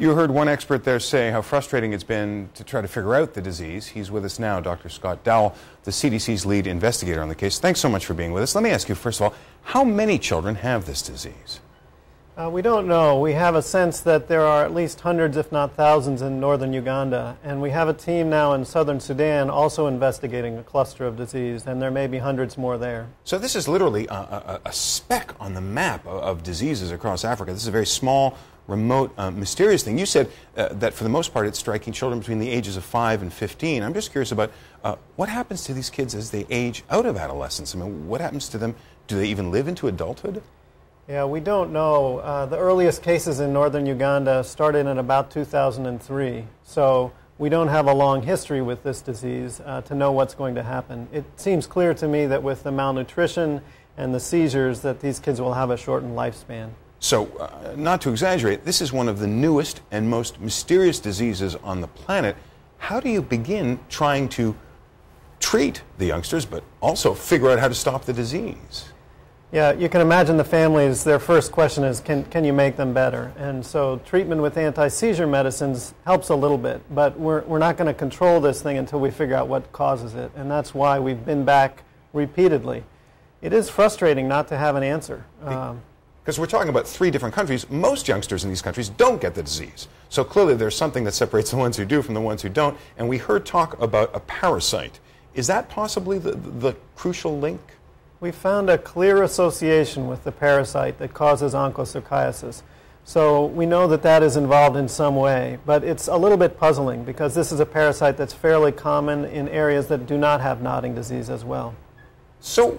You heard one expert there say how frustrating it's been to try to figure out the disease. He's with us now, Dr. Scott Dowell, the CDC's lead investigator on the case. Thanks so much for being with us. Let me ask you, first of all, how many children have this disease? We don't know. We have a sense that there are at least hundreds, if not thousands, in northern Uganda. And we have a team now in southern Sudan also investigating a cluster of disease, and there may be hundreds more there. So this is literally a speck on the map of diseases across Africa. This is a very small, remote, mysterious thing. You said that for the most part it's striking children between the ages of 5 and 15. I'm just curious about what happens to these kids as they age out of adolescence. I mean, what happens to them? Do they even live into adulthood? Yeah, we don't know. The earliest cases in northern Uganda started in about 2003, so we don't have a long history with this disease to know what's going to happen. It seems clear to me that with the malnutrition and the seizures that these kids will have a shortened lifespan. So, not to exaggerate, this is one of the newest and most mysterious diseases on the planet. How do you begin trying to treat the youngsters, but also figure out how to stop the disease? Yeah, you can imagine the families, their first question is, can you make them better? And so treatment with anti-seizure medicines helps a little bit, but we're not going to control this thing until we figure out what causes it, and that's why we've been back repeatedly. It is frustrating not to have an answer. Because we're talking about 3 different countries. Most youngsters in these countries don't get the disease. So clearly there's something that separates the ones who do from the ones who don't, and we heard talk about a parasite. Is that possibly the crucial link? We found a clear association with the parasite that causes onchocerciasis. So we know that that is involved in some way, but it's a little bit puzzling because this is a parasite that's fairly common in areas that do not have nodding disease as well. So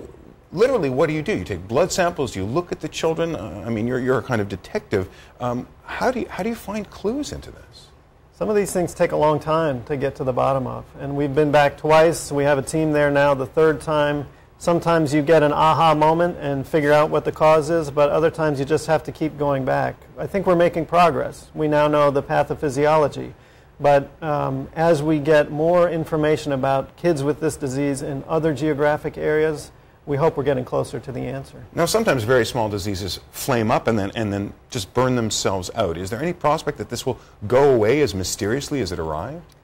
literally, what do? You take blood samples, do you look at the children? I mean, you're a kind of detective. How do you find clues into this? Some of these things take a long time to get to the bottom of, and we've been back twice. We have a team there now the 3rd time. Sometimes you get an aha moment and figure out what the cause is, but other times you just have to keep going back. I think we're making progress. We now know the pathophysiology, but as we get more information about kids with this disease in other geographic areas, we hope we're getting closer to the answer. Now, sometimes very small diseases flame up and then just burn themselves out. Is there any prospect that this will go away as mysteriously as it arrived?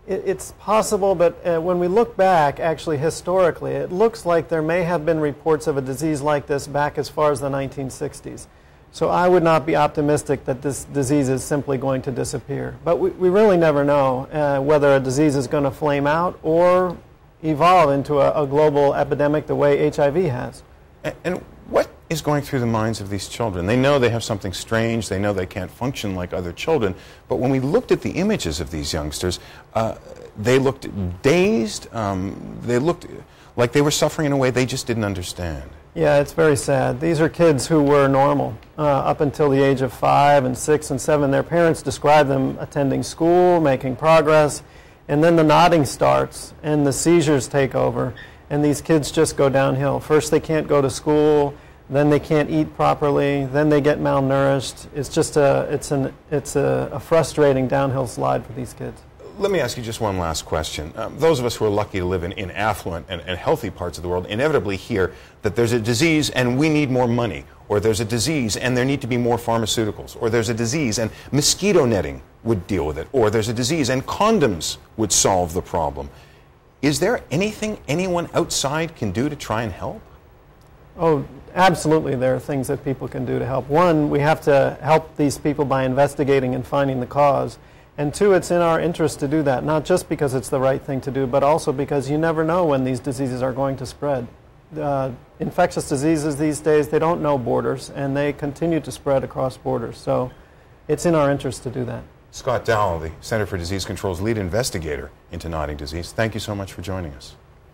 It's possible, but when we look back, actually historically, it looks like there may have been reports of a disease like this back as far as the 1960s. So I would not be optimistic that this disease is simply going to disappear. But we really never know whether a disease is going to flame out or evolve into a global epidemic the way HIV has. And what is going through the minds of these children? They know they have something strange, they know they can't function like other children, but when we looked at the images of these youngsters, they looked dazed, they looked like they were suffering in a way they just didn't understand. Yeah, it's very sad. These are kids who were normal up until the age of 5 and 6 and 7. Their parents describe them attending school, making progress, and then the nodding starts and the seizures take over, and these kids just go downhill. First they can't go to school, then they can't eat properly, then they get malnourished. It's just a frustrating downhill slide for these kids. Let me ask you just one last question. Those of us who are lucky to live in affluent and healthy parts of the world inevitably hear that there's a disease and we need more money, or there's a disease and there need to be more pharmaceuticals, or there's a disease and mosquito netting would deal with it, or there's a disease and condoms would solve the problem. Is there anything anyone outside can do to try and help? Oh, absolutely there are things that people can do to help. One, we have to help these people by investigating and finding the cause. And 2, it's in our interest to do that, not just because it's the right thing to do, but also because you never know when these diseases are going to spread. Infectious diseases these days, they don't know borders, and they continue to spread across borders. So it's in our interest to do that. Scott Dowell, the Center for Disease Control's lead investigator into nodding disease, thank you so much for joining us.